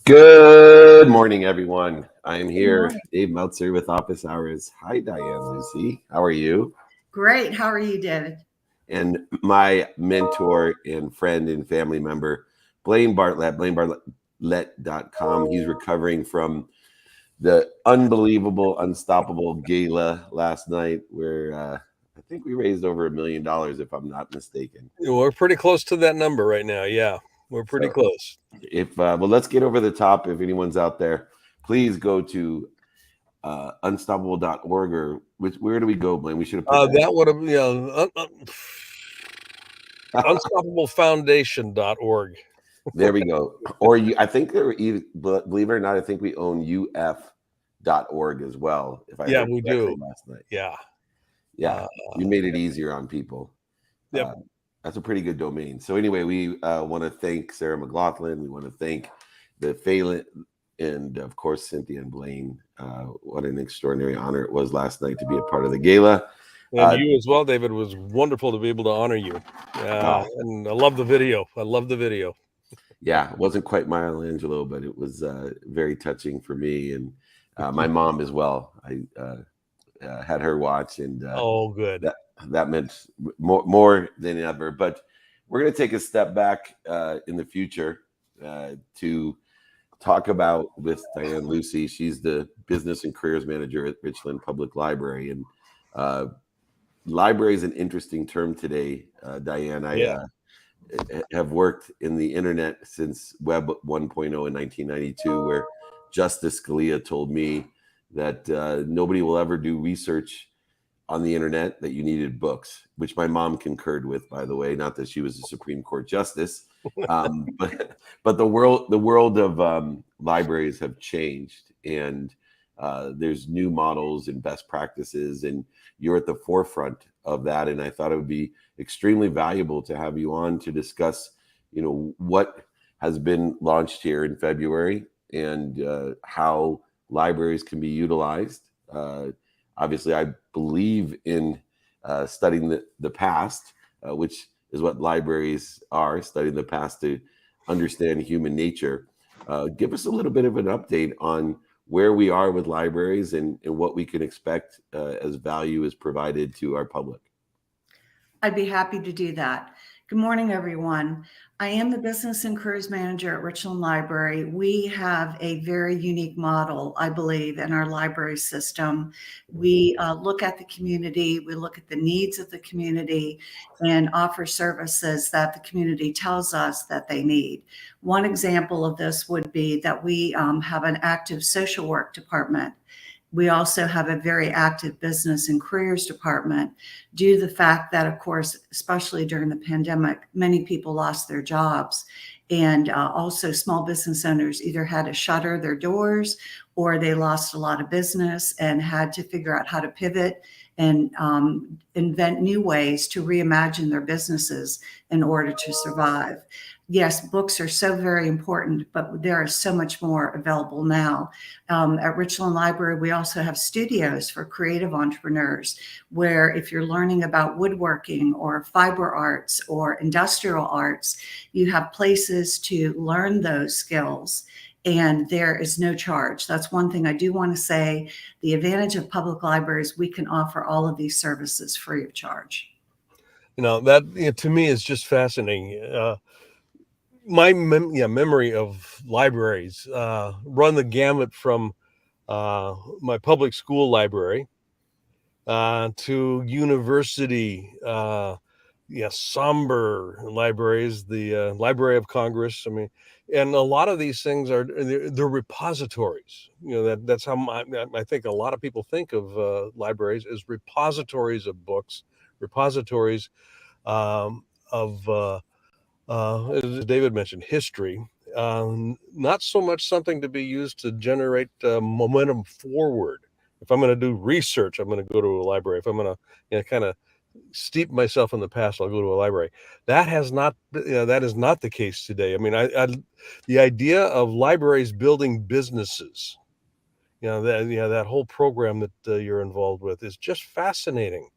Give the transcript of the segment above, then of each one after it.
Good morning, everyone. I am Good here, morning. Dave Meltzer with Office Hours. Hi, Diane, Luccy. How are you? Great. How are you, David? And my mentor and friend and family member, Blaine Bartlett, blainebartlett.com. He's recovering from the unbelievable, unstoppable gala last night where I think we raised over $1 million, if I'm not mistaken. We're pretty close to that number right now. Yeah, we're pretty So close. well, let's get over the top. If anyone's out there, please go to unstoppable.org or where do we go, Blaine? We should have put that would have, unstoppablefoundation.org. There we go. Or I think believe it or not, I think we own uf.org as well. If I heard we correctly do. last night. Yeah. We made it easier on people. Yep. That's a pretty good domain. So anyway, we want to thank Sarah McLaughlin. We want to thank the Phelan and of course Cynthia and Blaine. What an extraordinary honor it was last night to be a part of the gala. And you as well, David. It was wonderful to be able to honor you. And I love the video. Yeah, it wasn't quite Michelangelo, but it was very touching for me and my mom as well. I had her watch, and good. That meant more than ever. But we're going to take a step back in the future to talk about with Diane Luccy. She's the business and careers manager at Richland Public Library, and library is an interesting term today. Diane, I have worked in the internet since Web 1.0 in 1992, where Justice Scalia told me that nobody will ever do research on the internet, that you needed books, which my mom concurred with, by the way. Not that she was a Supreme Court justice, but the world of libraries have changed, and there's new models and best practices, and you're at the forefront of that. And I thought it would be extremely valuable to have you on to discuss, what has been launched here in February and how libraries can be utilized. Obviously, I believe in studying the past, which is what libraries are, studying the past to understand human nature. Give us a little bit of an update on where we are with libraries and what we can expect as value is provided to our public. I'd be happy to do that. Good morning, everyone. I am the business and careers manager at Richland Library. We have a very unique model, I believe, in our library system. We look at the community, we look at the needs of the community, and offer services that the community tells us that they need. One example of this would be that we have an active social work department. We also have a very active business and careers department due to the fact that, of course, especially during the pandemic, many people lost their jobs. And also small business owners either had to shutter their doors or they lost a lot of business and had to figure out how to pivot and invent new ways to reimagine their businesses in order to survive. Yes, books are so very important, but there is so much more available now. At Richland Library, we also have studios for creative entrepreneurs, where if you're learning about woodworking or fiber arts or industrial arts, you have places to learn those skills. And there is no charge. That's one thing I do want to say. The advantage of public libraries, we can offer all of these services free of charge. That to me is just fascinating. My memory of libraries run the gamut from my public school library to university, somber libraries, the Library of Congress. I mean, and a lot of these things they're repositories. That's how I think a lot of people think of libraries as repositories of books, repositories of as David mentioned, history. Not so much something to be used to generate momentum forward. If I'm going to do research, I'm going to go to a library. If I'm going to kind of steep myself in the past, I'll go to a library. That is not the case today. I mean, the idea of libraries building businesses, that whole program that you're involved with is just fascinating.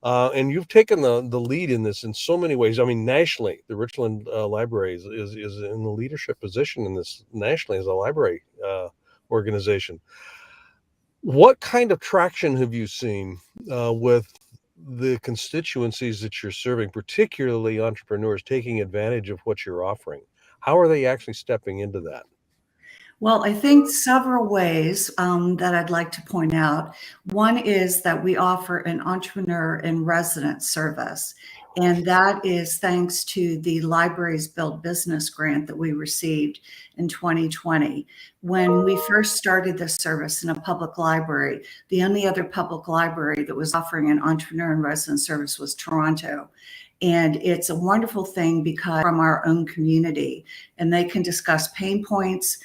And you've taken the lead in this in so many ways. I mean, nationally, the Richland Library is in the leadership position in this nationally as a library organization. What kind of traction have you seen with the constituencies that you're serving, particularly entrepreneurs taking advantage of what you're offering? How are they actually stepping into that? Well, I think several ways that I'd like to point out. One is that we offer an entrepreneur in residence service, and that is thanks to the Libraries Build Business grant that we received in 2020. When we first started this service in a public library, the only other public library that was offering an entrepreneur in residence service was Toronto. And it's a wonderful thing because from our own community, and they can discuss pain points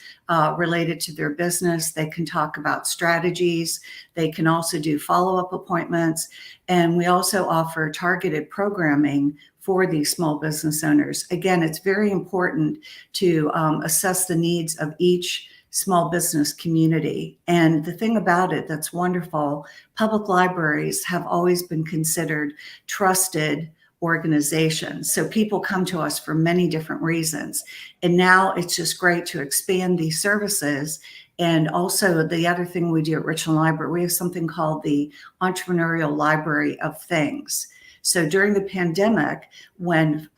related to their business. They can talk about strategies. They can also do follow-up appointments. And we also offer targeted programming for these small business owners. Again, it's very important to assess the needs of each small business community. And the thing about it that's wonderful, public libraries have always been considered trusted organizations. So people come to us for many different reasons. And now it's just great to expand these services. And also the other thing we do at Richland Library, we have something called the Entrepreneurial Library of Things. So during the pandemic, when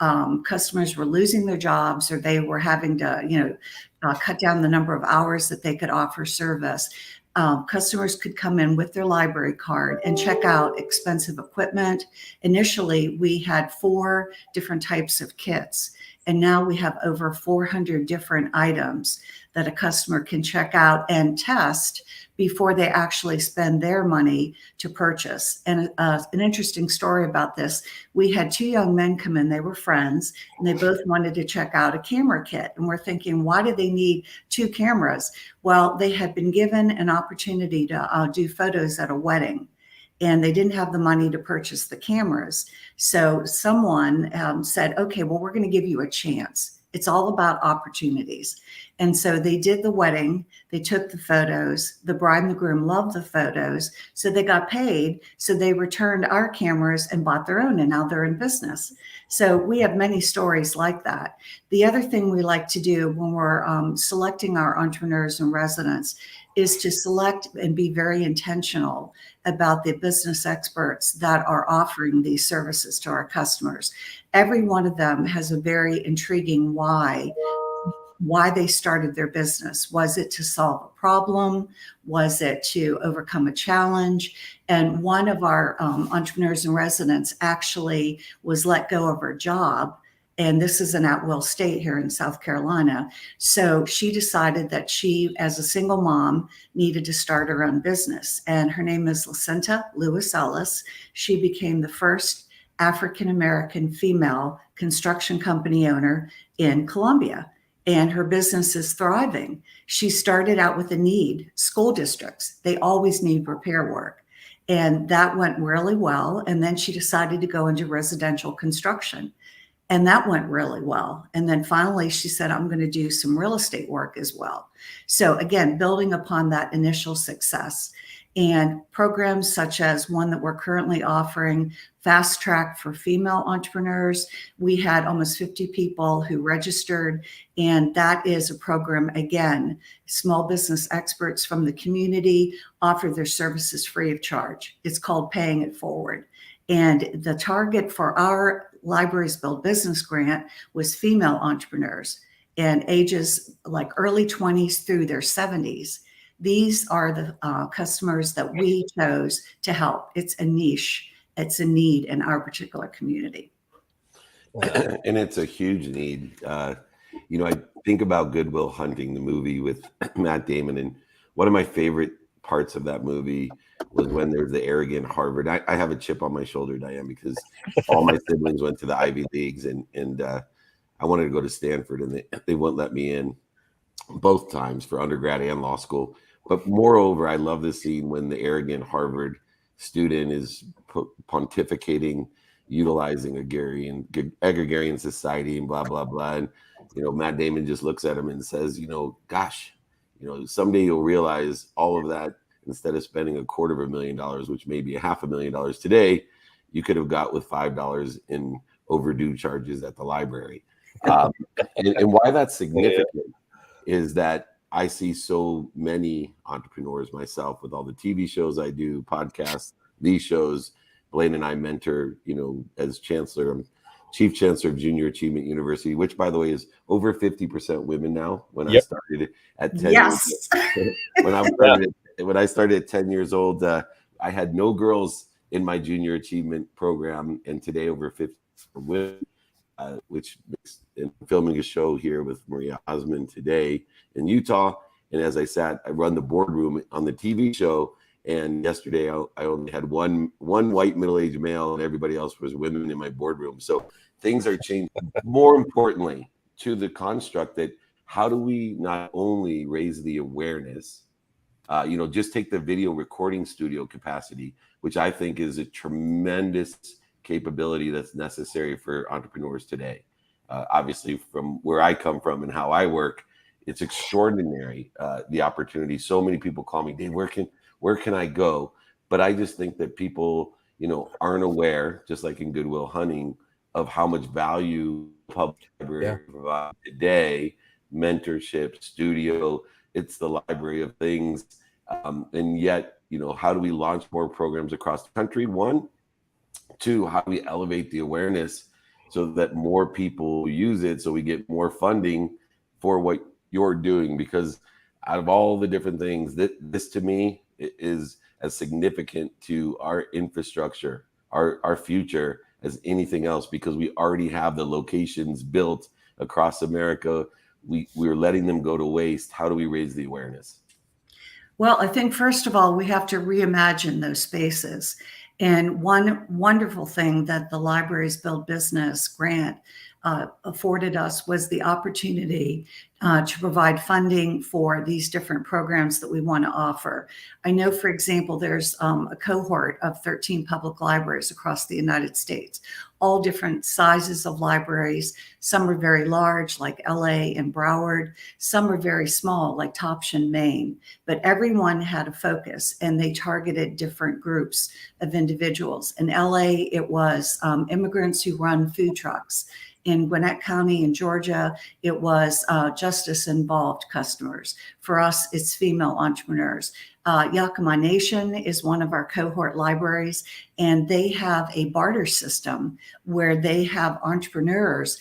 customers were losing their jobs or they were having to, cut down the number of hours that they could offer service, customers could come in with their library card and check out expensive equipment. Initially, we had 4 different types of kits, and now we have over 400 different items that a customer can check out and test before they actually spend their money to purchase. And an interesting story about this, we had 2 young men come in, they were friends, and they both wanted to check out a camera kit. And we're thinking, why do they need 2 cameras? Well, they had been given an opportunity to do photos at a wedding, and they didn't have the money to purchase the cameras. So someone said, okay, well, we're going to give you a chance. It's all about opportunities. And so they did the wedding, they took the photos, the bride and the groom loved the photos, so they got paid. So they returned our cameras and bought their own, and now they're in business. So we have many stories like that. The other thing we like to do when we're selecting our entrepreneurs and residents is to select and be very intentional about the business experts that are offering these services to our customers. Every one of them has a very intriguing why they started their business. Was it to solve a problem? Was it to overcome a challenge? And one of our entrepreneurs in residence actually was let go of her job. And this is an at-will state here in South Carolina. So she decided that she, as a single mom, needed to start her own business. And her name is Lucenta Lewis Ellis. She became the first African-American female construction company owner in Columbia. And her business is thriving. She started out with a need. School districts, they always need repair work. And that went really well. And then she decided to go into residential construction. And that went really well. And then finally, she said, I'm going to do some real estate work as well. So again, building upon that initial success. And programs such as one that we're currently offering, Fast Track for female entrepreneurs. We had almost 50 people who registered, and that is a program, again, small business experts from the community offer their services free of charge. It's called Paying It Forward. And the target for our Libraries Build Business grant was female entrepreneurs and ages like early 20s through their 70s. These are the customers that we chose to help. It's a niche. It's a need in our particular community. And it's a huge need. I think about Goodwill Hunting, the movie with Matt Damon, and one of my favorite parts of that movie was when there's the arrogant Harvard. I have a chip on my shoulder, Diane, because all my siblings went to the Ivy Leagues, and I wanted to go to Stanford, and they wouldn't let me in both times for undergrad and law school. But moreover, I love the scene when the arrogant Harvard student is pontificating, utilizing agrarian society and blah, blah, blah. And, Matt Damon just looks at him and says, gosh, someday you'll realize all of that, instead of spending $250,000, which may be $500,000 today, you could have got with $5 in overdue charges at the library. And why that's significant is that I see so many entrepreneurs myself with all the TV shows I do, podcasts, these shows. Blaine and I mentor, as chancellor, I'm chief chancellor of Junior Achievement University, which, by the way, is over 50% women now. When I started at 10 Yes. when I started at 10 years old, I had no girls in my Junior Achievement program, and today over 50 women. Which makes filming a show here with Maria Osmond today in Utah. And as I run the boardroom on the TV show. And yesterday I only had one white middle-aged male, and everybody else was women in my boardroom. So things are changing. More importantly, to the construct that how do we not only raise the awareness, just take the video recording studio capacity, which I think is a tremendous capability that's necessary for entrepreneurs today. Obviously, from where I come from and how I work, it's extraordinary, the opportunity. So many people call me, Dave, where can I go? But I just think that people, aren't aware, just like in Goodwill Hunting, of how much value public library provide today. Mentorship, studio, it's the library of things. And yet, how do we launch more programs across the country? One. Two, how do we elevate the awareness so that more people use it, so we get more funding for what you're doing? Because out of all the different things, this to me is as significant to our infrastructure, our future, as anything else, because we already have the locations built across America. We're letting them go to waste. How do we raise the awareness? Well, I think first of all, we have to reimagine those spaces. And one wonderful thing that the Libraries Build Business grant afforded us was the opportunity to provide funding for these different programs that we want to offer. I know, for example, there's a cohort of 13 public libraries across the United States, all different sizes of libraries. Some are very large, like LA and Broward. Some are very small, like Topshin, Maine. But everyone had a focus, and they targeted different groups of individuals. In LA, it was immigrants who run food trucks. In Gwinnett County in Georgia, it was justice-involved customers. For us, it's female entrepreneurs. Yakima Nation is one of our cohort libraries, and they have a barter system where they have entrepreneurs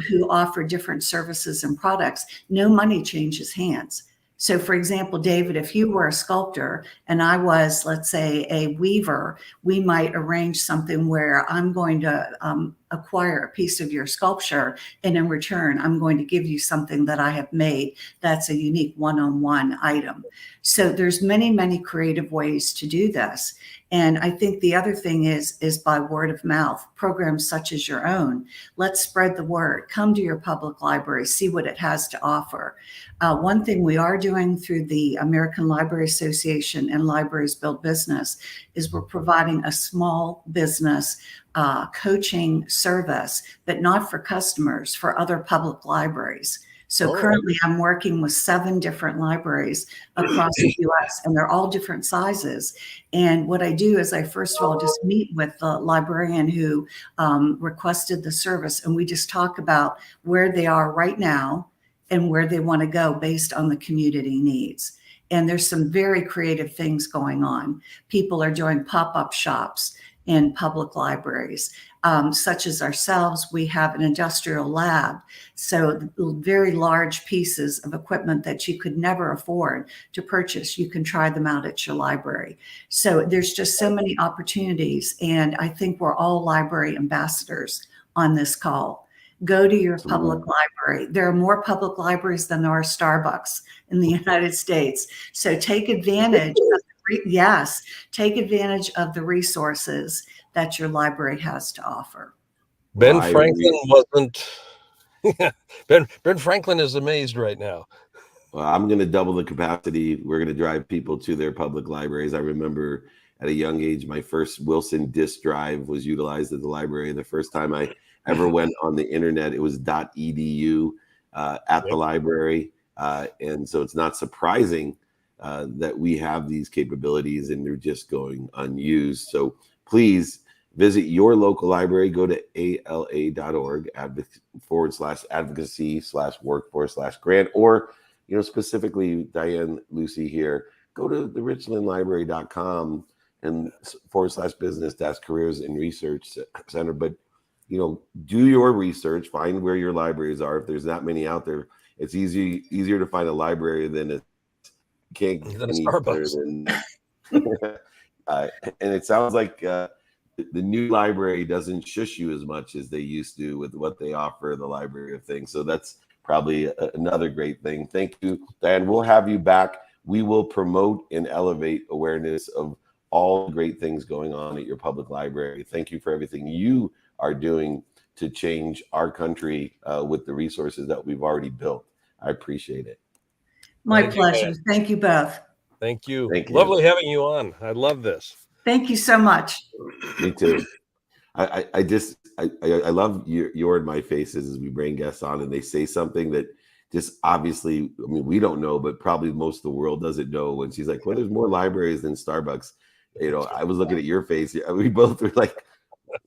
who offer different services and products. No money changes hands. So, for example, David, if you were a sculptor and I was, let's say, a weaver, we might arrange something where I'm going to acquire a piece of your sculpture, and in return, I'm going to give you something that I have made that's a unique one-on-one item. So there's many, many creative ways to do this. And I think the other thing is by word of mouth, programs such as your own. Let's spread the word. Come to your public library, see what it has to offer. One thing we are doing through the American Library Association and Libraries Build Business is we're providing a small business coaching service, but not for customers, for other public libraries. So currently I'm working with 7 different libraries across the US, and they're all different sizes. And what I do is I first of all just meet with the librarian who requested the service, and we just talk about where they are right now and where they want to go based on the community needs. And there's some very creative things going on. People are doing pop-up shops in public libraries, such as ourselves. We have an industrial lab. So very large pieces of equipment that you could never afford to purchase, you can try them out at your library. So there's just so many opportunities. And I think we're all library ambassadors on this call. Go to your public library. There are more public libraries than there are Starbucks in the United States. So take advantage of take advantage of the resources that your library has to offer. Ben Franklin wasn't. Ben Franklin is amazed right now. Well, I'm going to double the capacity. We're going to drive people to their public libraries. I remember at a young age, my first Wilson disk drive was utilized at the library. The first time I ever went on the internet, it was .edu at the library. And so it's not surprising that we have these capabilities and they're just going unused. So please Visit your local library. Go to ala.org /advocacy/workforce/grant, or, specifically Diane, Luccy here, go to the richlandlibrary.com and /business-careers and research center. But, do your research, find where your libraries are. If there's that many out there, it's easier to find a library than it can't get any better than and it sounds like the new library doesn't shush you as much as they used to with what they offer, the Library of Things. So that's probably another great thing. Thank you, Diane. We'll have you back. We will promote and elevate awareness of all the great things going on at your public library. Thank you for everything you are doing to change our country with the resources that we've already built. I appreciate it. My pleasure. Thank you both. Thank you. Thank you. Lovely having you on. I love this. Thank you so much. Me too. I love your and my faces as we bring guests on and they say something that just obviously, we don't know, but probably most of the world doesn't know. When she's like, well, there's more libraries than Starbucks. I was looking at your face. We both were like,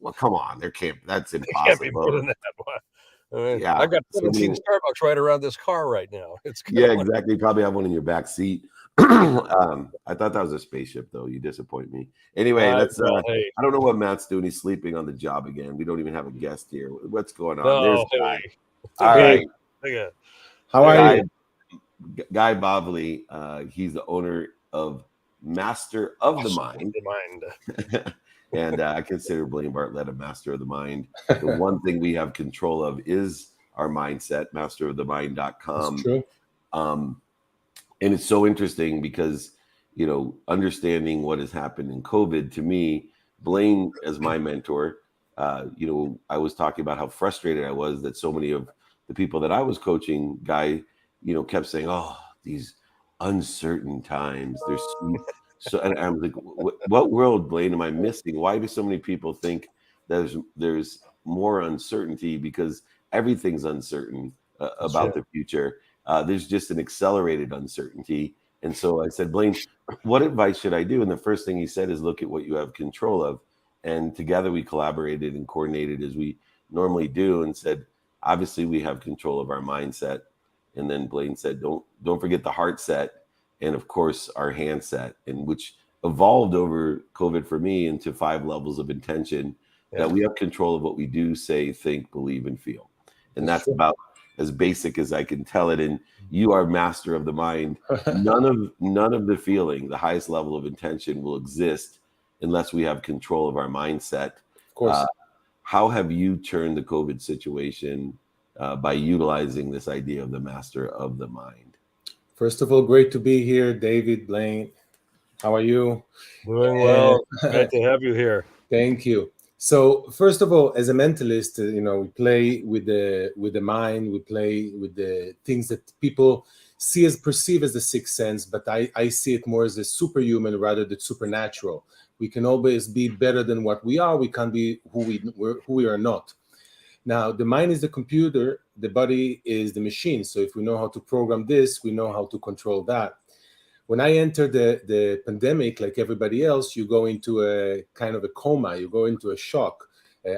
well, come on, that's impossible. Yeah, I've got 17 Starbucks right around this car right now. Exactly. You probably have one in your back seat. I thought that was a spaceship, though. You disappoint me. Anyway, let's. Hey. I don't know what Matt's doing. He's sleeping on the job again. We don't even have a guest here. What's going on? No, There's Guy. Hey. All right. How are you? Guy Bavli. He's the owner of Master of the Mind. And I consider Blaine Bartlett a master of the mind. The one thing we have control of is our mindset, masterofthemind.com. That's true. And it's so interesting because, understanding what has happened in COVID, to me, Blaine, as my mentor, I was talking about how frustrated I was that so many of the people that I was coaching, Guy, kept saying, oh, these uncertain times. So, and I'm like, what world, Blaine, am I missing? Why do so many people think there's more uncertainty? Because everything's uncertain about the future. There's just an accelerated uncertainty. And so I said, Blaine, what advice should I do? And the first thing he said is look at what you have control of. And together we collaborated and coordinated as we normally do and said, obviously we have control of our mindset. And then Blaine said, don't forget the heart set. And of course, our hand set, and which evolved over COVID for me into 5 levels of intention, that we have control of what we do, say, think, believe, and feel. And that's about as basic as I can tell it. And you are master of the mind. None of the feeling, the highest level of intention, will exist unless we have control of our mindset. Of course. How have you turned the COVID situation by utilizing this idea of the master of the mind? First of all, great to be here, David, Blaine. How are you? Doing well. Great to have you here. Thank you. So, first of all, as a mentalist, we play with the mind. We play with the things that people perceive as the sixth sense, but I see it more as a superhuman rather than supernatural. We can always be better than what we are. We can't be who we are not. Now, the mind is the computer, the body is the machine. So if we know how to program this, we know how to control that. When I entered the pandemic, like everybody else, you go into a kind of a coma, you go into a shock.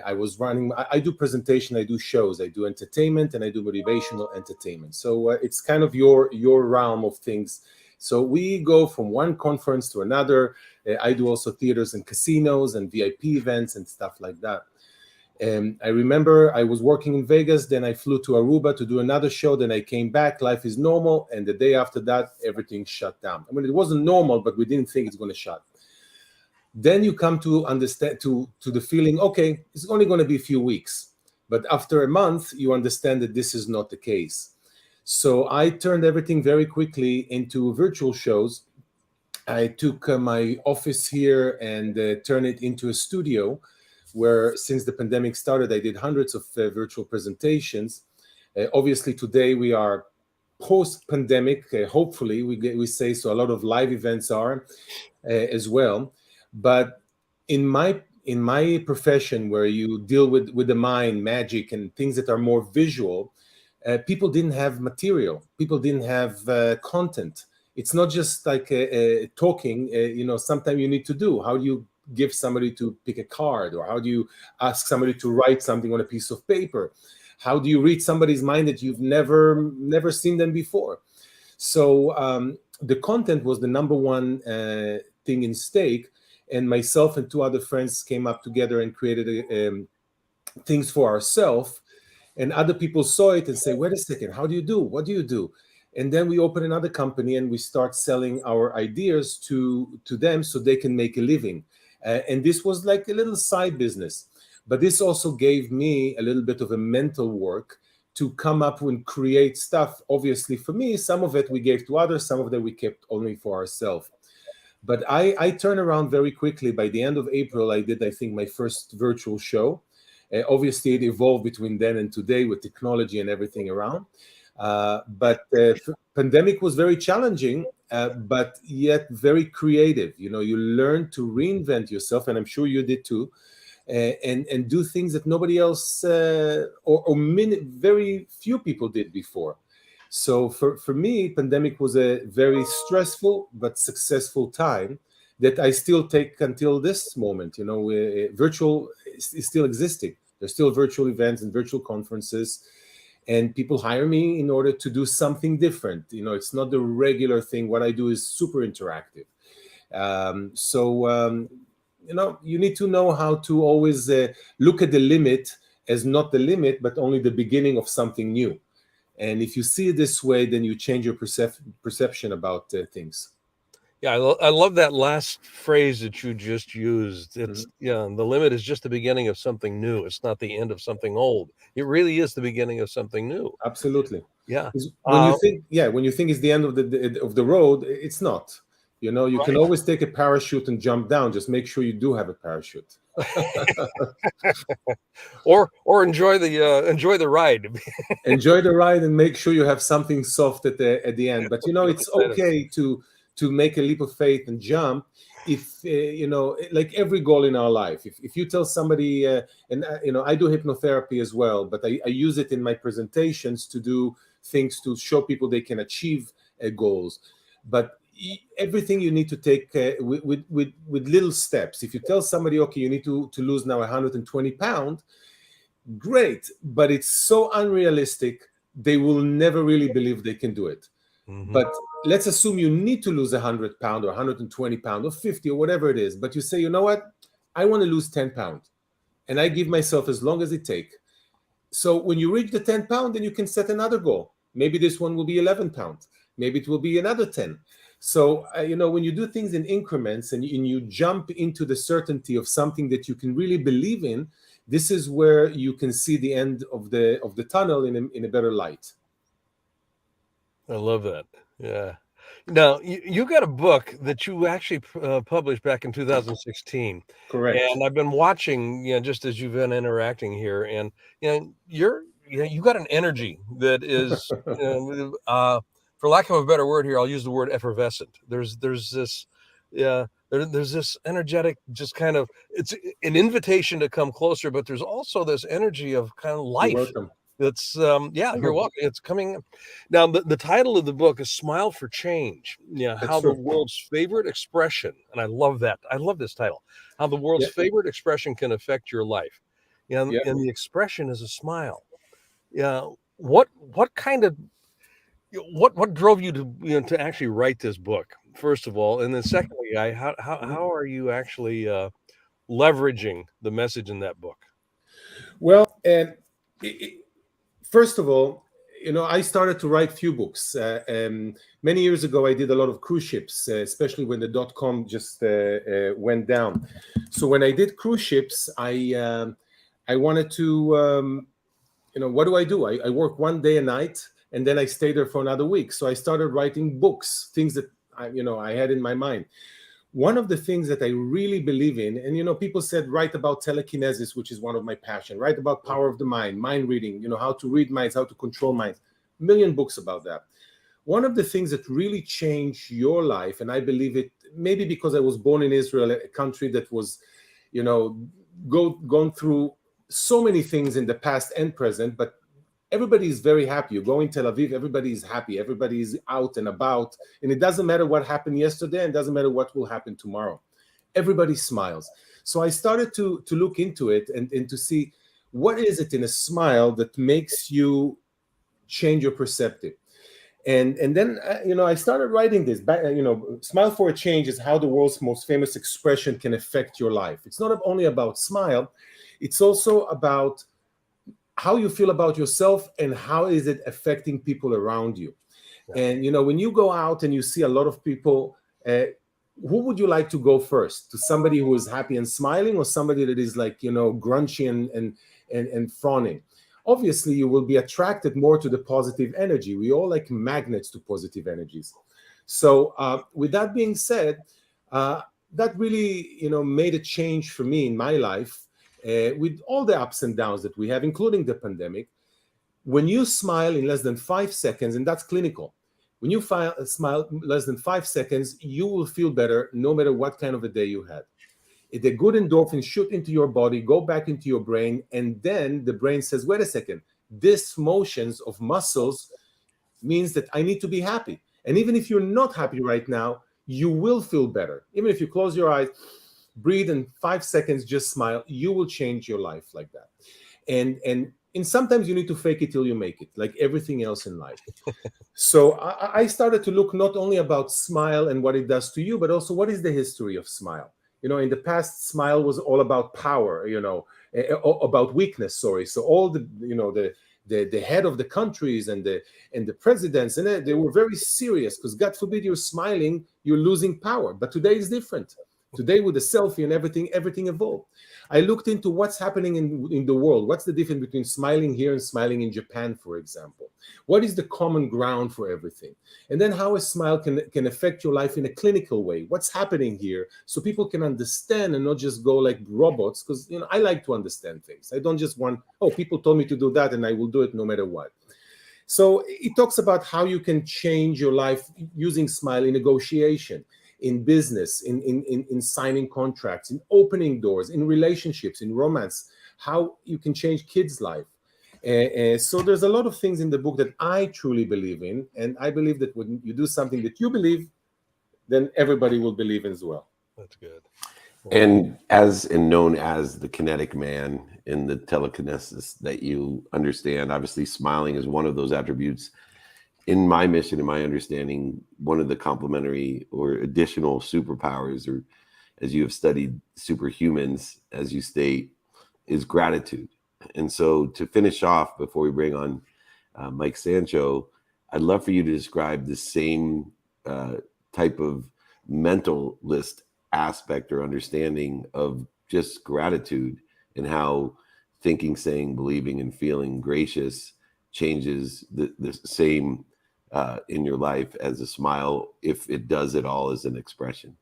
I was running, I do presentation, I do shows, I do entertainment, and I do motivational entertainment. So it's kind of your realm of things. So we go from one conference to another. I do also theaters and casinos and VIP events and stuff like that. I remember I was working in Vegas, then I flew to Aruba to do another show, then I came back, life is normal, and the day after that, everything shut down. I mean, it wasn't normal, but we didn't think it's going to shut. Then you come to understand, to the feeling, okay, it's only going to be a few weeks. But after a month, you understand that this is not the case. So I turned everything very quickly into virtual shows. I took my office here and turned it into a studio, where since the pandemic started, I did hundreds of virtual presentations. Obviously, today we are post-pandemic. Hopefully, we say so. A lot of live events are as well. But in my profession, where you deal with the mind, magic, and things that are more visual, people didn't have material. People didn't have content. It's not just like talking. Sometimes you need to do. How do you give somebody to pick a card, or how do you ask somebody to write something on a piece of paper? How do you read somebody's mind that you've never seen them before? So the content was the number one thing in stake, and myself and two other friends came up together and created things for ourselves. And other people saw it and say, wait a second, how do you do? What do you do? And then we open another company and we start selling our ideas to them so they can make a living. And this was like a little side business. But this also gave me a little bit of a mental work to come up and create stuff. Obviously, for me, some of it we gave to others, some of it we kept only for ourselves. But I turned around very quickly. By the end of April, I did, I think, my first virtual show. Obviously, it evolved between then and today with technology and everything around. But pandemic was very challenging, but yet very creative. You know, you learn to reinvent yourself, and I'm sure you did too, and do things that nobody else or very few people did before. So for me, pandemic was a very stressful but successful time that I still take until this moment. You know, virtual is still existing. There's still virtual events and virtual conferences, and people hire me in order to do something different. You know, it's not the regular thing. What I do is super interactive. You know, you need to know how to always look at the limit as not the limit, but only the beginning of something new. And if you see it this way, then you change your perception about things. Yeah, I love that last phrase that you just used. It's the limit is just the beginning of something new. It's not the end of something old. It really is the beginning of something new. Absolutely. Yeah. When you think it's the end of the road, it's not. You know, you can always take a parachute and jump down. Just make sure you do have a parachute. or enjoy the ride. Enjoy the ride and make sure you have something soft at the end. But you know, it's okay to make a leap of faith and jump. If you know, like every goal in our life, if you tell somebody, you know, I do hypnotherapy as well, but I use it in my presentations to do things to show people they can achieve goals. But everything you need to take with little steps. If you tell somebody, okay, you need to lose now 120 pounds, great, but it's so unrealistic, they will never really believe they can do it. But let's assume you need to lose 100 pounds or 120 pounds or 50 or whatever it is. But you say, you know what? I want to lose 10 pounds. And I give myself as long as it takes. So when you reach the 10 pounds, then you can set another goal. Maybe this one will be 11 pounds. Maybe it will be another 10. So, you know, when you do things in increments and you jump into the certainty of something that you can really believe in, this is where you can see the end of the tunnel in a better light. I love that. Yeah. Now, you got a book that you actually published back in 2016. Correct. And I've been watching, you know, just as you've been interacting here, and you know, you got an energy that is, for lack of a better word here, I'll use the word effervescent. There's this, there's this energetic, just kind of, it's an invitation to come closer, but there's also this energy of kind of life. You're welcome. That's you're welcome. It's coming. Now, the title of the book is "Smile for Change." Yeah, how the world's favorite expression, and I love that. I love this title. How the world's favorite expression can affect your life. And the expression is a smile. Yeah. What kind of what drove you to actually write this book, first of all, and then secondly, how are you actually leveraging the message in that book? Well, and first of all, you know, I started to write few books. Many years ago, I did a lot of cruise ships, especially when the .com just went down. So when I did cruise ships, I wanted to, you know, what do? I work one day a night, and then I stay there for another week. So I started writing books, things that I had in my mind. One of the things that I really believe in, and, you know, people said, write about telekinesis, which is one of my passion, write about power of the mind reading, you know, how to read minds, how to control minds, a million books about that. One of the things that really changed your life, and I believe it, maybe because I was born in Israel, a country that was, you know, gone through so many things in the past and present, but everybody is very happy. You go in Tel Aviv, everybody is happy. Everybody is out and about. And it doesn't matter what happened yesterday, and it doesn't matter what will happen tomorrow. Everybody smiles. So I started to look into it and to see what is it in a smile that makes you change your perspective. And then I started writing this back. Smile for a change is how the world's most famous expression can affect your life. It's not only about smile, it's also about how you feel about yourself and how is it affecting people around you. And when you go out and you see a lot of people, who would you like to go first? To somebody who is happy and smiling, or somebody that is like grunchy and frowning? Obviously, you will be attracted more to the positive energy. We all like magnets to positive energies. So with that being said, that really made a change for me in my life, with all the ups and downs that we have, including the pandemic. When you smile in less than 5 seconds, and that's clinical, when you smile less than 5 seconds, you will feel better no matter what kind of a day you had. The good endorphins shoot into your body, go back into your brain, and then the brain says, wait a second, this motions of muscles means that I need to be happy. And even if you're not happy right now, you will feel better. Even if you close your eyes, breathe, and 5 seconds, just smile, you will change your life like that. And sometimes you need to fake it till you make it, like everything else in life. So I started to look not only about smile and what it does to you, but also what is the history of smile. In the past, smile was all about power, about weakness. Sorry. So all the head of the countries and the presidents, and they were very serious, because God forbid you're smiling, you're losing power. But today is different. Today, with the selfie and everything evolved. I looked into what's happening in the world. What's the difference between smiling here and smiling in Japan, for example? What is the common ground for everything? And then how a smile can affect your life in a clinical way. What's happening here, so people can understand and not just go like robots, because I like to understand things. I don't just want, people told me to do that and I will do it no matter what. So it talks about how you can change your life using smile in negotiation, in business, in signing contracts, in opening doors, in relationships, in romance, how you can change kids' life. So there's a lot of things in the book that I truly believe in, and I believe that when you do something that you believe, then everybody will believe as well. That's good. And known as the kinetic man in the telekinesis that you understand, obviously smiling is one of those attributes. In my mission, in my understanding, one of the complementary or additional superpowers, or as you have studied superhumans, as you state, is gratitude. And so to finish off, before we bring on Mike Sancho, I'd love for you to describe the same type of mentalist aspect or understanding of just gratitude, and how thinking, saying, believing, and feeling gracious changes the same in your life as a smile, if it does it all as an expression.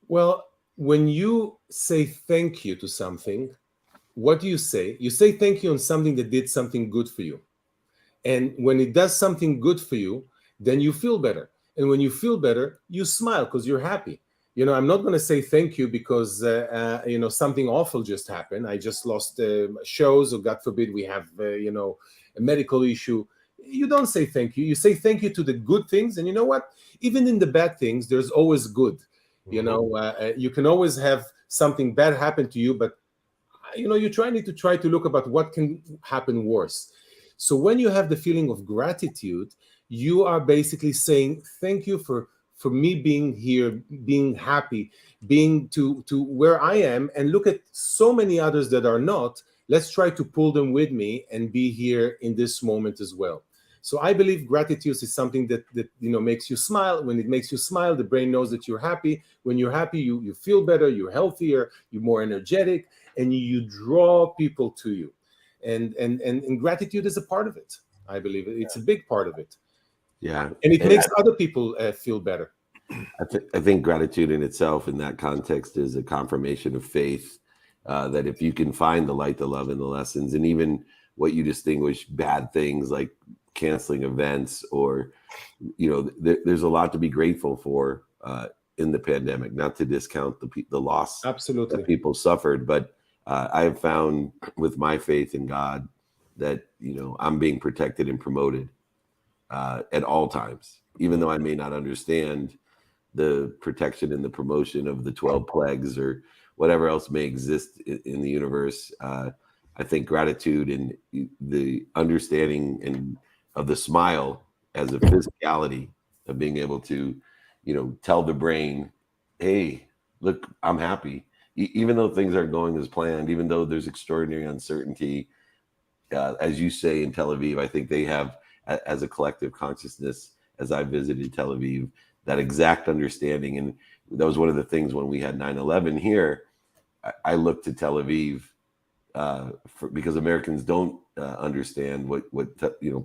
Well, when you say thank you to something, what do you say? You say thank you on something that did something good for you. And when it does something good for you, then you feel better. And when you feel better, you smile because you're happy. I'm not going to say thank you because, something awful just happened. I just lost shows, or God forbid we have, a medical issue. You don't say thank you. You say thank you to the good things. And you know what? Even in the bad things, there's always good. You can always have something bad happen to you, but, you need to try to look about what can happen worse. So when you have the feeling of gratitude, you are basically saying thank you for me being here, being happy, being to where I am, and look at so many others that are not. Let's try to pull them with me and be here in this moment as well. So I believe gratitude is something that makes you smile. When it makes you smile, the brain knows that you're happy. When you're happy, you feel better, you're healthier, you're more energetic, and you draw people to you. And gratitude is a part of it. I believe it's a big part of it. Yeah. And it makes other people feel better. I think gratitude in itself, in that context, is a confirmation of faith, that if you can find the light, the love, and the lessons, and even what you distinguish bad things like canceling events, or there's a lot to be grateful for in the pandemic. Not to discount the loss Absolutely that people suffered, but I have found with my faith in God that I'm being protected and promoted at all times, even though I may not understand the protection and the promotion of the 12 plagues or whatever else may exist in the universe. I think gratitude and the understanding and of the smile as a physicality of being able to, tell the brain, hey, look, I'm happy. Even though things aren't going as planned, even though there's extraordinary uncertainty, as you say in Tel Aviv, I think they have, as a collective consciousness, as I visited Tel Aviv, that exact understanding. And that was one of the things when we had 9/11 here, I looked to Tel Aviv because Americans don't understand what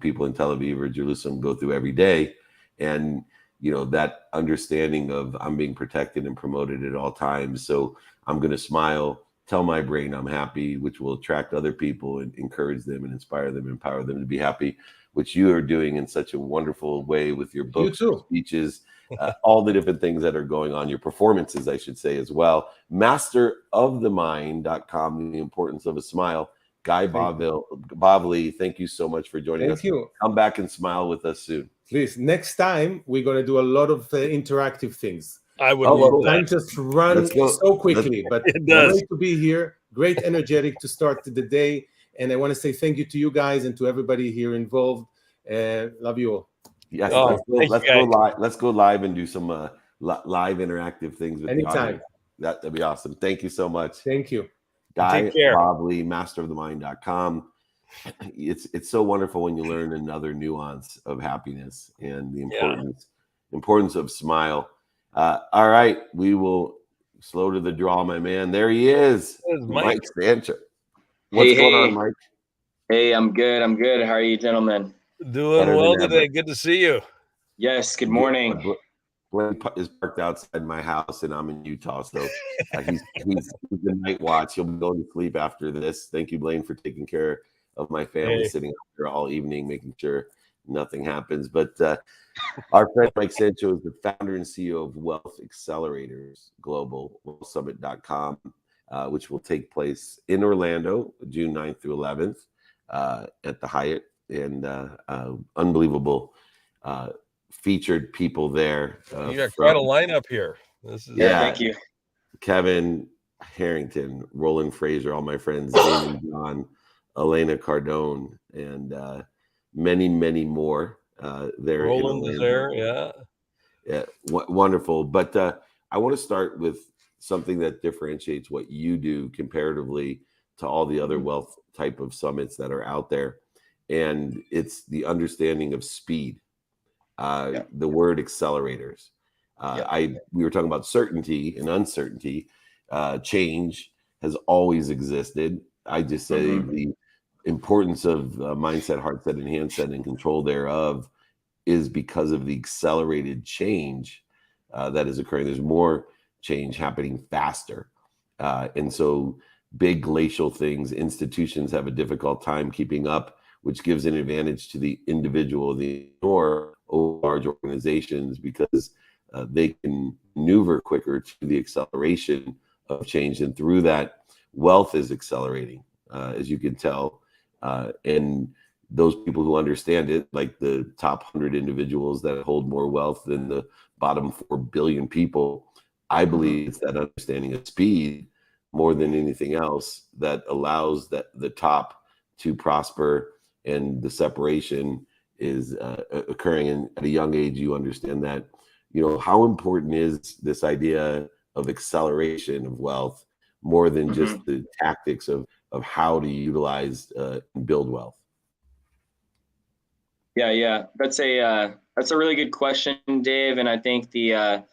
people in Tel Aviv or Jerusalem go through every day. And that understanding of I'm being protected and promoted at all times. So I'm going to smile, tell my brain I'm happy, which will attract other people and encourage them and inspire them, empower them to be happy, which you are doing in such a wonderful way with your books, your speeches, all the different things that are going on, your performances, I should say, as well. Masterofthemind.com, the importance of a smile. Guy Bavli, thank you so much for joining us. Thank you. Come back and smile with us soon. Please, next time we're going to do a lot of interactive things. I would love that. Time just runs so quickly, but it does. Great to be here. Great energetic to start the day. And I want to say thank you to you guys and to everybody here involved. Love you all. Yes, let's go live and do some live interactive things with anytime. The audience. That'd be awesome. Thank you so much. Thank you. Guy Bavli, masterofthemind.com. It's so wonderful when you learn another nuance of happiness and the importance of smile. All right, we will slow to the draw, my man. There he is, Mike Sancho. What's going on, Mike? Hey, I'm good. How are you, gentlemen? Doing well today. Good to see you. Yes, good morning. Blaine is parked outside my house, and I'm in Utah, so he's the night watch. He'll be going to sleep after this. Thank you, Blaine, for taking care of my family, sitting up here all evening, making sure nothing happens. But our friend Mike Sancho is the founder and CEO of Wealth Accelerators Global, wealthsummit.com, which will take place in Orlando, June 9th through 11th at the Hyatt. And unbelievable featured people there. You got quite a lineup here. Thank you. Kevin Harrington, Roland Fraser, all my friends, David John, Elena Cardone, and many, many more there. Roland is there, yeah, wonderful. But I want to start with something that differentiates what you do comparatively to all the other wealth type of summits that are out there. And it's the understanding of speed, the word accelerators. We were talking about certainty and uncertainty. Change has always existed. I just say the importance of mindset, heart set, and handset and control thereof is because of the accelerated change that is occurring. There's more change happening faster. And so big glacial things, institutions have a difficult time keeping up, which gives an advantage to the individual, or large organizations, because they can maneuver quicker to the acceleration of change. And through that, wealth is accelerating, as you can tell. And those people who understand it, like the top 100 individuals that hold more wealth than the bottom 4 billion people, I believe it's that understanding of speed more than anything else that allows the top to prosper. And the separation is occurring. And at a young age, you understand that, how important is this idea of acceleration of wealth more than just the tactics of how to utilize and build wealth? Yeah. That's a really good question, Dave. And I think the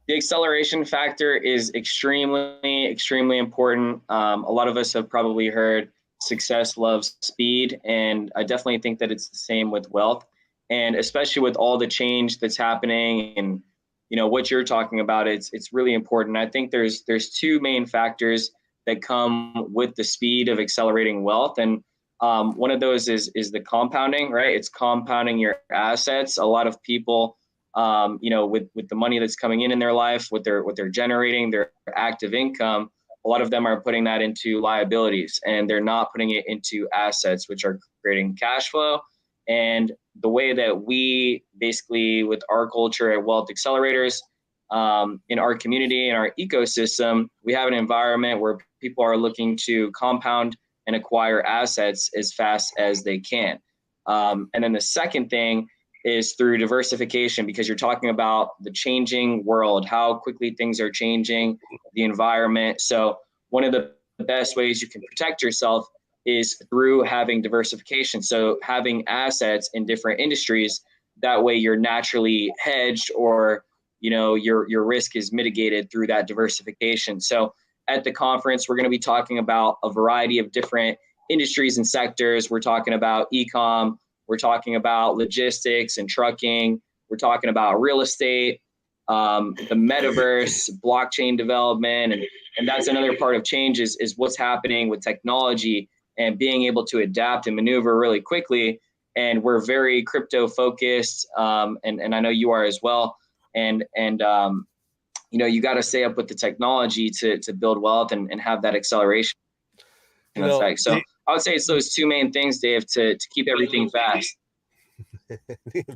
acceleration factor is extremely, extremely important. A lot of us have probably heard success loves speed, and I definitely think that it's the same with wealth, and especially with all the change that's happening and what you're talking about. It's really important. I think there's two main factors that come with the speed of accelerating wealth, and one of those is the compounding, right? It's compounding your assets. A lot of people, with the money that's coming in their life, what they're generating, their active income, a lot of them are putting that into liabilities, and they're not putting it into assets, which are creating cash flow. And the way that we basically, with our culture at Wealth Accelerators, in our community, in our ecosystem, we have an environment where people are looking to compound and acquire assets as fast as they can. And then the second thing is through diversification, because you're talking about the changing world, how quickly things are changing, the environment. So one of the best ways you can protect yourself is through having diversification. So having assets in different industries, that way you're naturally hedged, or your risk is mitigated through that diversification. So at the conference, we're going to be talking about a variety of different industries and sectors. We're talking about e-com, we're talking about logistics and trucking, we're talking about real estate, the metaverse, blockchain development, and that's another part of change is what's happening with technology and being able to adapt and maneuver really quickly. And we're very crypto focused, and I know you are as well. And you got to stay up with the technology to build wealth and have that acceleration effect. So I would say it's those two main things, Dave, to keep everything fast.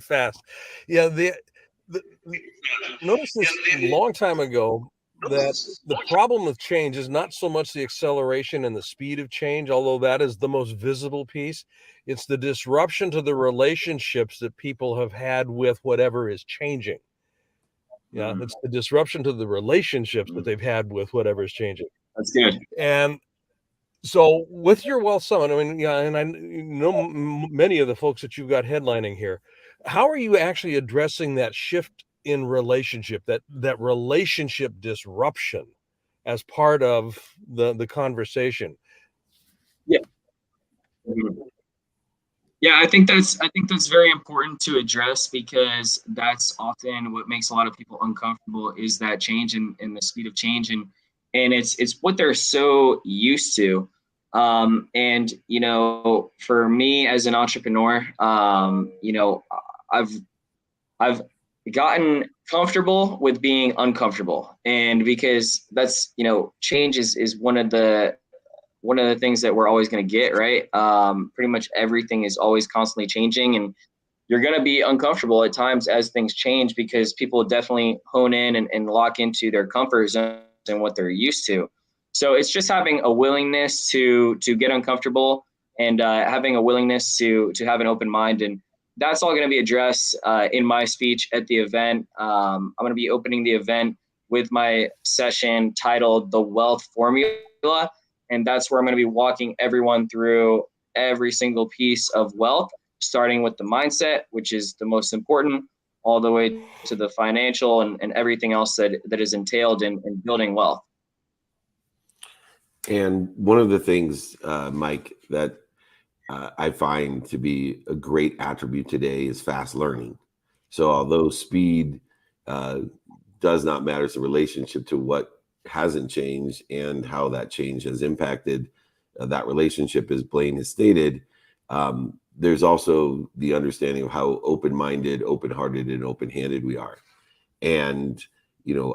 Fast. Yeah. Notice this a long time ago that the problem with change is not so much the acceleration and the speed of change, although that is the most visible piece. It's the disruption to the relationships that people have had with whatever is changing. Yeah, it's the disruption to the relationships that they've had with whatever is changing. That's good. And so with your Wealth Summit, I mean, yeah, and I know many of the folks that you've got headlining here. How are you actually addressing that shift in relationship, that relationship disruption as part of the conversation? Yeah. Yeah, I think that's very important to address, because that's often what makes a lot of people uncomfortable, is that change and the speed of change, and it's what they're so used to. And for me as an entrepreneur, I've gotten comfortable with being uncomfortable, and because that's change is one of the things that we're always going to get, right? Pretty much everything is always constantly changing, and you're going to be uncomfortable at times as things change, because people definitely hone in and lock into their comfort zone and what they're used to. So it's just having a willingness to get uncomfortable, and having a willingness to have an open mind. And that's all going to be addressed in my speech at the event. I'm going to be opening the event with my session titled The Wealth Formula. And that's where I'm going to be walking everyone through every single piece of wealth, starting with the mindset, which is the most important, all the way to the financial and everything else that is entailed in building wealth. And one of the things, Mike, that I find to be a great attribute today is fast learning. So although speed does not matter, it's a relationship to what hasn't changed and how that change has impacted that relationship, as Blaine has stated. There's also the understanding of how open-minded, open-hearted, and open-handed we are. And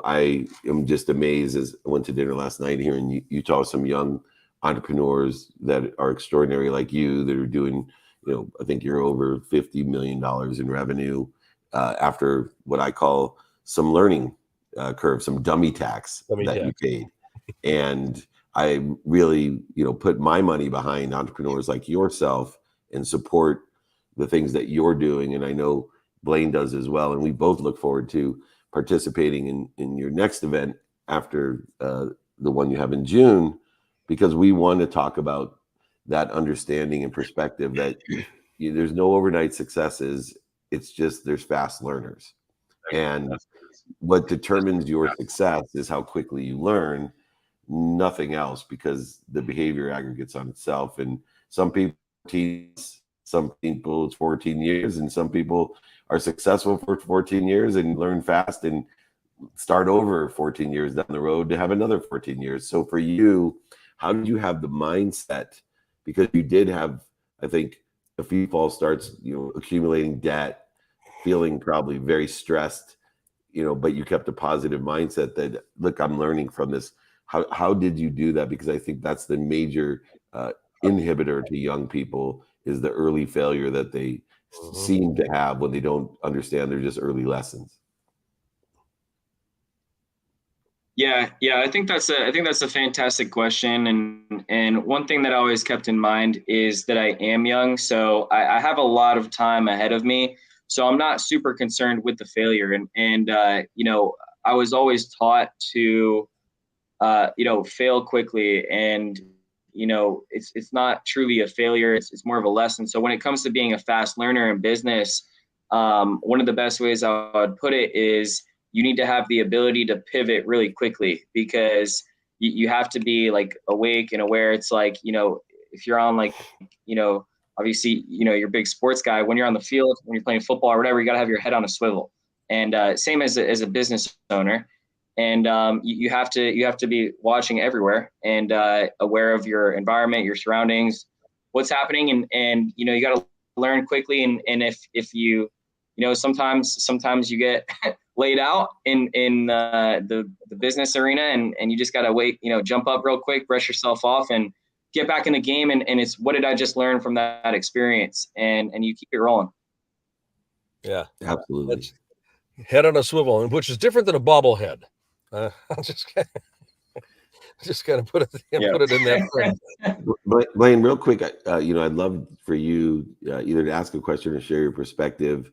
I am just amazed, as I went to dinner last night here in Utah, some young entrepreneurs that are extraordinary like you, that are doing, I think you're over $50 million in revenue after what I call some learning curve, some dummy tax you paid. And I really, put my money behind entrepreneurs like yourself and support the things that you're doing. And I know Blaine does as well. And we both look forward to participating in your next event after the one you have in June, because we want to talk about that understanding and perspective that there's no overnight successes. It's just there's fast learners. And what determines your success is how quickly you learn, nothing else, because the behavior aggregates on itself. And some people it's 14 years, and some people are successful for 14 years and learn fast and start over 14 years down the road to have another 14 years. So for you, how did you have the mindset? Because you did have, I think, a few false starts, accumulating debt, feeling probably very stressed, but you kept a positive mindset that, look, I'm learning from this. How did you do that? Because I think that's the major inhibitor to young people, is the early failure that they seem to have when they don't understand they're just early lessons. Yeah, I think that's a fantastic question, and one thing that I always kept in mind is that I am young, so I have a lot of time ahead of me, so I'm not super concerned with the failure, and I was always taught to fail quickly, and it's not truly a failure, it's more of a lesson. So when it comes to being a fast learner in business, one of the best ways I would put it is you need to have the ability to pivot really quickly, because you have to be like awake and aware. It's like, if you're on, like, obviously, you're a big sports guy. When you're on the field, when you're playing football or whatever, you got to have your head on a swivel. And same as a business owner. And you have to be watching everywhere and aware of your environment, your surroundings, what's happening, and you got to learn quickly. And if you sometimes you get laid out in the business arena, and you just got to wait, jump up real quick, brush yourself off, and get back in the game. And it's, what did I just learn from that experience? And you keep it rolling. Yeah, Absolutely. that's head on a swivel, which is different than a bobblehead. I'll just kind of put it in that frame. Blaine, real quick, I'd love for you either to ask a question or share your perspective.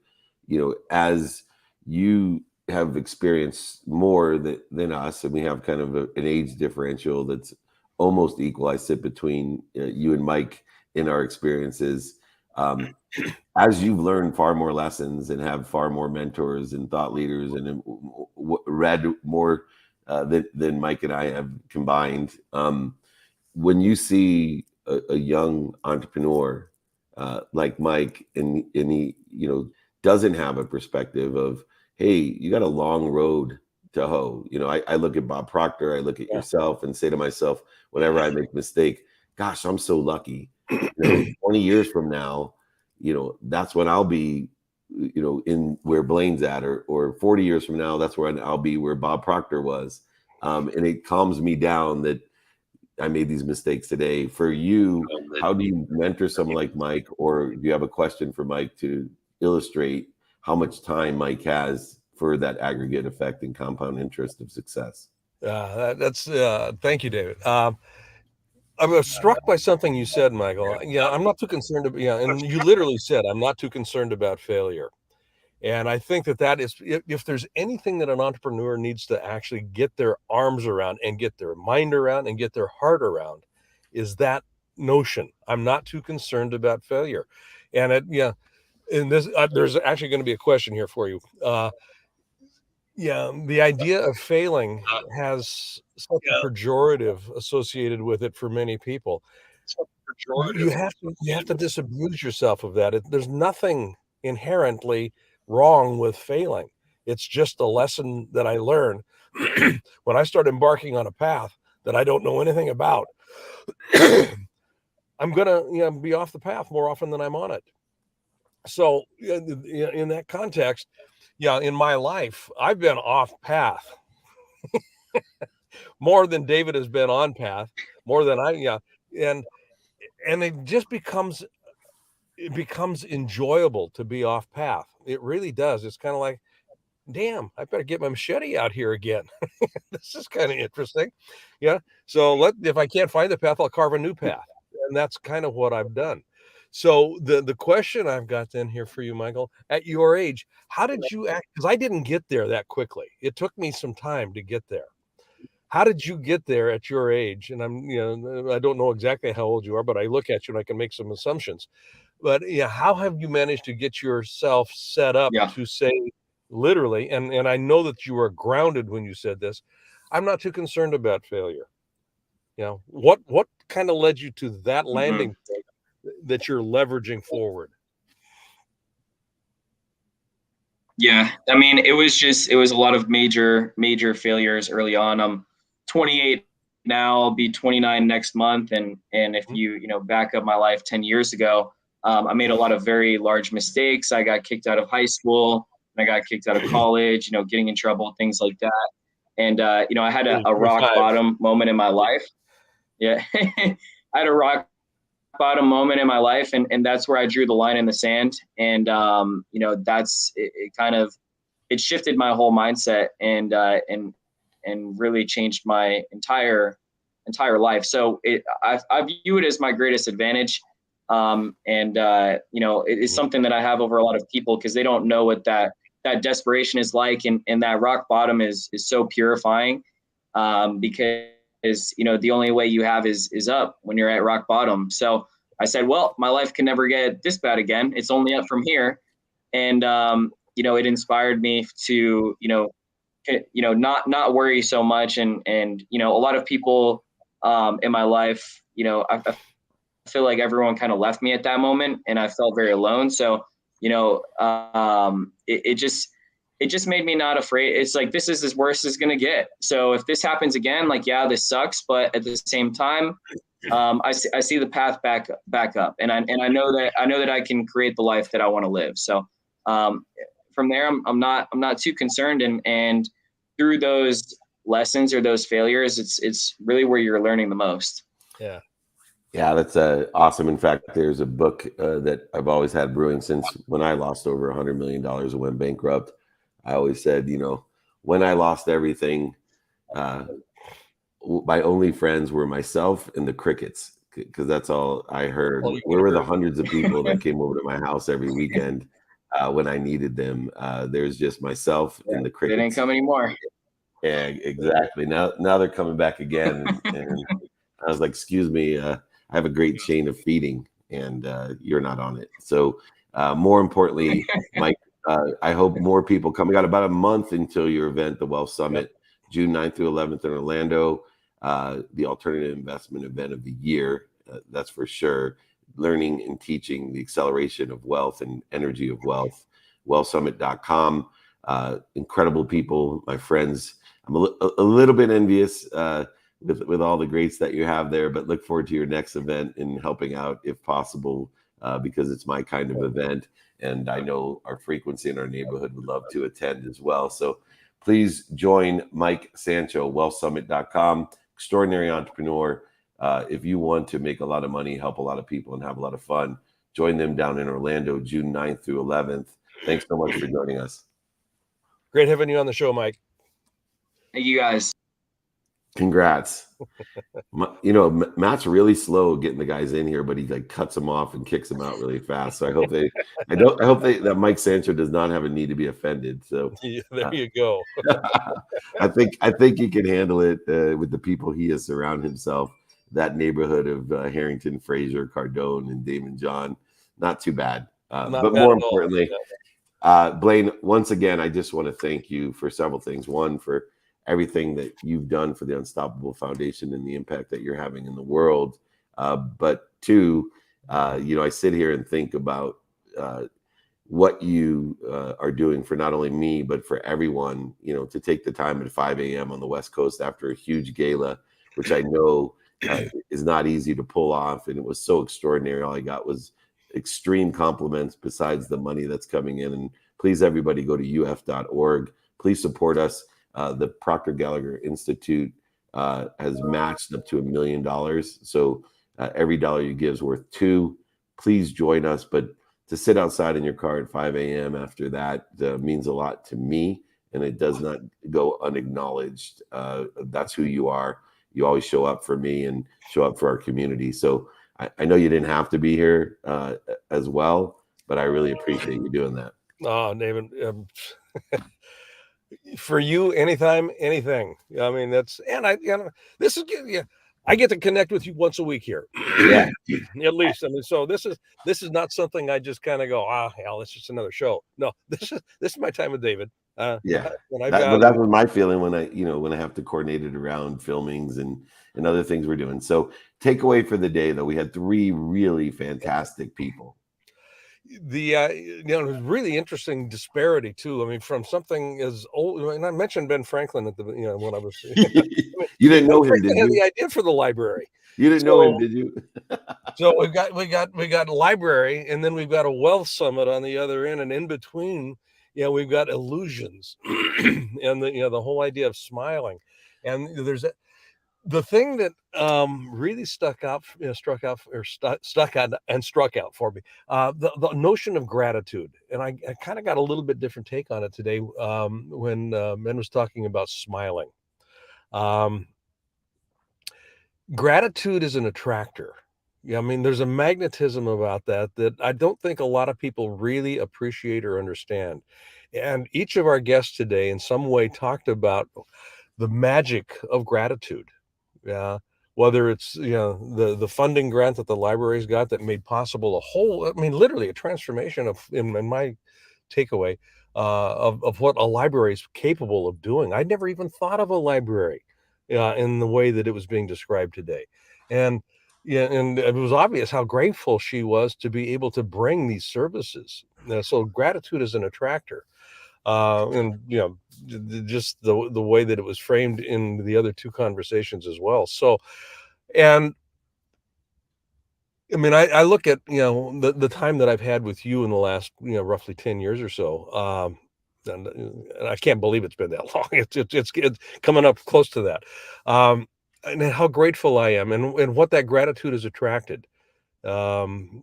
As you have experienced more than us, and we have kind of an age differential that's almost equal. I sit between you and Mike in our experiences. As you've learned far more lessons and have far more mentors and thought leaders, and read more than Mike and I have combined, when you see a young entrepreneur like Mike, and he doesn't have a perspective of, hey, you got a long road to hoe. I look at Bob Proctor, I look at yourself, and say to myself, whenever I make a mistake, gosh, I'm so lucky. 20 years from now, that's when I'll be, in where Blaine's at, or 40 years from now, that's where I'll be where Bob Proctor was. And it calms me down that I made these mistakes today. For you, how do you mentor someone like Mike, or do you have a question for Mike to illustrate how much time Mike has for that aggregate effect and compound interest of success? That's thank you, David. I was struck by something you said, Michael. Yeah, I'm not too concerned about. Yeah, and you literally said, I'm not too concerned about failure. And I think that is, if there's anything that an entrepreneur needs to actually get their arms around and get their mind around and get their heart around, is that notion. I'm not too concerned about failure. And in this, there's actually going to be a question here for you. The idea of failing has such a pejorative associated with it for many people. You have to disabuse yourself of that. There's nothing inherently wrong with failing. It's just a lesson that I learned when I start embarking on a path that I don't know anything about. I'm gonna be off the path more often than I'm on it. So in that context, in my life, I've been off path more than David has been on path, more than and it just becomes enjoyable to be off path. It really does. It's kind of like, damn, I better get my machete out here again. This is kind of interesting. Yeah. So if I can't find the path, I'll carve a new path. And that's kind of what I've done. So the question I've got then here for you, Michael, at your age, how did you act? Because I didn't get there that quickly. It took me some time to get there. How did you get there at your age? And I don't know exactly how old you are, but I look at you and I can make some assumptions. But how have you managed to get yourself set up to say, literally, and I know that you were grounded when you said this, I'm not too concerned about failure. What kind of led you to that landing point that you're leveraging forward? Yeah, I mean, it was a lot of major failures early on. I'm 28 now, I'll be 29 next month, and if you back up my life 10 years ago, I made a lot of very large mistakes. I got kicked out of high school, and I got kicked out of college, getting in trouble, things like that. And I had a rock bottom moment in my life. Yeah, I had a rock bottom moment in my life, and that's where I drew the line in the sand. And that's it kind of, it shifted my whole mindset, and and really changed my entire life. So I view it as my greatest advantage. It is something that I have over a lot of people, because they don't know what that desperation is like. And that rock bottom is so purifying, because, the only way you have is up when you're at rock bottom. So I said, well, my life can never get this bad again. It's only up from here. And, it inspired me to, not worry so much. And a lot of people in my life, I feel like everyone kind of left me at that moment, and I felt very alone. So, it just made me not afraid. It's like, this is as worst as going to get. So if this happens again, like, yeah, this sucks, but at the same time, I see the path back up, and I know that I can create the life that I want to live. So, from there, I'm not too concerned. And through those lessons or those failures, it's really where you're learning the most. Yeah. Yeah, that's awesome. In fact, there's a book that I've always had brewing since when I lost over $100 million and went bankrupt. I always said, when I lost everything, my only friends were myself and the crickets, because that's all I heard. Where were the hundreds of people that came over to my house every weekend when I needed them? There's just myself and the crickets. They didn't come anymore. Yeah, exactly. Now they're coming back again. And I was like, excuse me, I have a great chain of feeding, and you're not on it. So more importantly, Mike, I hope more people come. We got about a month until your event, the Wealth Summit, June 9th through 11th in Orlando, the alternative investment event of the year. That's for sure. Learning and teaching the acceleration of wealth and energy of wealth. wealthsummit.com. Incredible people, my friends. I'm a little bit envious with all the greats that you have there, but look forward to your next event and helping out if possible, because it's my kind of event. And I know our frequency in our neighborhood would love to attend as well. So please join Mike Sancho, wealthsummit.com, extraordinary entrepreneur. If you want to make a lot of money, help a lot of people, and have a lot of fun, join them down in Orlando, June 9th through 11th. Thanks so much for joining us. Great having you on the show, Mike. Thank you, guys. Congrats. Matt's really slow getting the guys in here, but he like cuts them off and kicks them out really fast. So I hope that Mike Sancho does not have a need to be offended. So yeah, there you go. I think he can handle it with the people he has surrounded himself. That neighborhood of Harrington, Fraser, Cardone, and Damon John, not too bad. But more importantly, Blaine, once again, I just want to thank you for several things. One, for everything that you've done for the Unstoppable Foundation and the impact that you're having in the world. But two, I sit here and think about what you are doing for not only me, but for everyone, to take the time at 5 a.m. on the West Coast after a huge gala, which I know is not easy to pull off. And it was so extraordinary. All I got was extreme compliments besides the money that's coming in. And please, everybody, go to uf.org. Please support us. The Procter Gallagher Institute has matched up to $1 million. So every dollar you give is worth $2. Please join us. But to sit outside in your car at 5 a.m. after that means a lot to me, and it does not go unacknowledged. That's who you are. You always show up for me and show up for our community. So I know you didn't have to be here as well, but I really appreciate you doing that. Oh, David. For you, anytime, anything. I mean, this is, I get to connect with you once a week here. Yeah. At least. I mean, so this is not something I just kind of go, hell, it's just another show. No, this is my time with David. That was my feeling when I have to coordinate it around filmings and other things we're doing. So takeaway for the day, though, we had 3 really fantastic people. It was really interesting disparity too. I mean, from something as old, and I mentioned Ben Franklin at the when I was. You didn't know him, did you? Had the idea for the library. You didn't know him, did you? So we got library, and then we've got a wealth summit on the other end, and in between, we've got illusions, and the whole idea of smiling, and there's the thing that really struck out for me, the notion of gratitude. And I kind of got a little bit different take on it today when Ben was talking about smiling. Gratitude is an attractor. Yeah, I mean, there's a magnetism about that I don't think a lot of people really appreciate or understand. And each of our guests today, in some way, talked about the magic of gratitude. Yeah, whether it's the funding grant that the libraries got that made possible a whole, I mean, literally a transformation of in my takeaway of what a library is capable of doing. I never even thought of a library in the way that it was being described today, and yeah, and it was obvious how grateful she was to be able to bring these services. So gratitude is an attractor, and just the way that it was framed in the other two conversations as well. So, and I mean, I look at the time that I've had with you in the last roughly 10 years or so, and I can't believe it's been that long. It's coming up close to that, and how grateful I am, and what that gratitude has attracted, and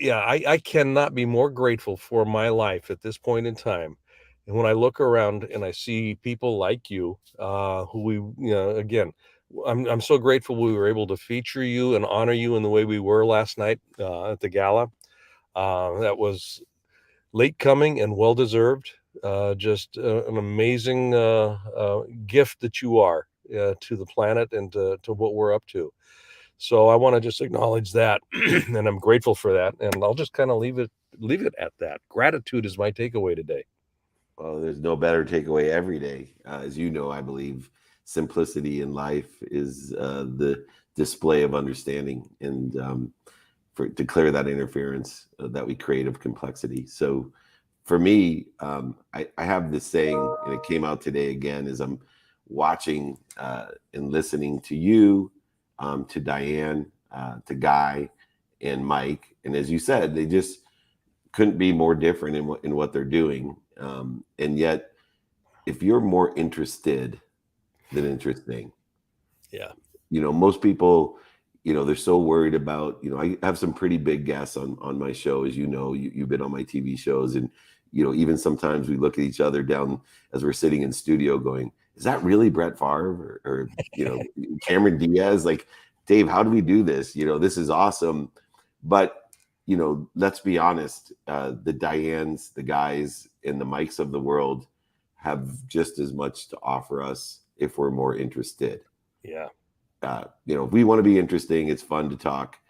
yeah, I cannot be more grateful for my life at this point in time. And when I look around and I see people like you, who again, I'm so grateful we were able to feature you and honor you in the way we were last night at the gala. That was late coming and well deserved. Just an amazing gift that you are to the planet and to what we're up to. So I want to just acknowledge that, and I'm grateful for that. And I'll just kind of leave it at that. Gratitude is my takeaway today. Well, there's no better takeaway every day. As you know, I believe simplicity in life is the display of understanding, and to clear that interference that we create of complexity. So for me, I have this saying, and it came out today again, as I'm watching and listening to you, to Diane, to Guy, and Mike. And as you said, they just couldn't be more different in what they're doing. And yet, if you're more interested than interesting, yeah, most people, they're so worried about, I have some pretty big guests on my show, as you've been on my TV shows, and even sometimes we look at each other down as we're sitting in studio going, is that really Brett Favre or Cameron Diaz? Like, Dave, how do we do this? This is awesome. But, let's be honest, the Dianes, the Guys, and the Mikes of the world have just as much to offer us if we're more interested. Yeah. If we want to be interesting, it's fun to talk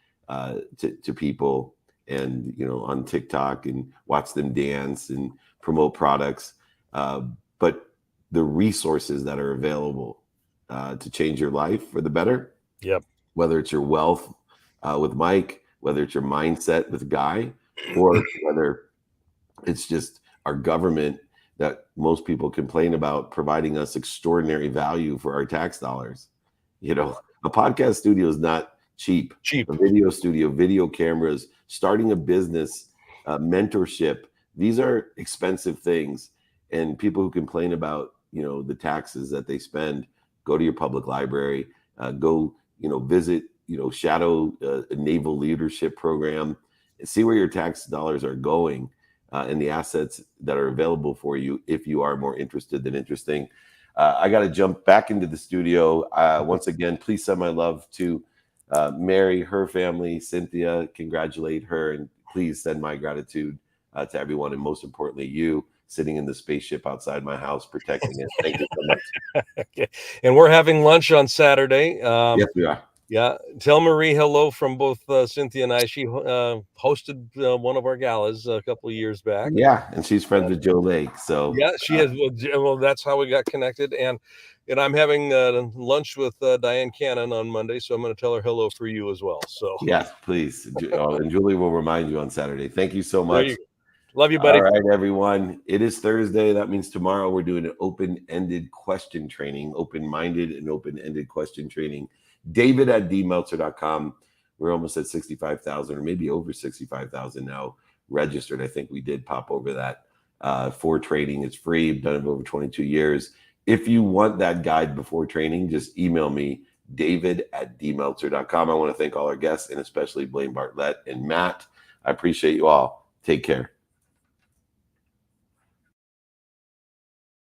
to people and, on TikTok and watch them dance and promote products. But the resources that are available to change your life for the better. Yep. Whether it's your wealth with Mike, whether it's your mindset with Guy, or whether it's just our government that most people complain about providing us extraordinary value for our tax dollars. A podcast studio is not cheap. A video studio, video cameras, starting a business, mentorship. These are expensive things. And people who complain about, the taxes that they spend, go to your public library, go, visit, shadow a naval leadership program, and see where your tax dollars are going and the assets that are available for you if you are more interested than interesting. I got to jump back into the studio. Once again, please send my love to Mary, her family, Cynthia, congratulate her, and please send my gratitude to everyone, and most importantly, you sitting in the spaceship outside my house protecting it. Thank you so much. Okay. And we're having lunch on Saturday. Yes, we are. Yeah. Tell Marie hello from both Cynthia and I. She hosted one of our galas a couple of years back. Yeah, and she's friends with Joe Lake. So yeah, she is. Well, that's how we got connected. And I'm having lunch with Diane Cannon on Monday, so I'm going to tell her hello for you as well. So yes, please. And Julie will remind you on Saturday. Thank you so much. Love you, buddy. All right, everyone. It is Thursday. That means tomorrow we're doing an open-ended question training, open-minded and open-ended question training. David at dmeltzer.com. We're almost at 65,000 or maybe over 65,000 now registered. I think we did pop over that for training. It's free. I've done it over 22 years. If you want that guide before training, just email me, David at dmeltzer.com. I want to thank all our guests and especially Blaine Bartlett and Matt. I appreciate you all. Take care.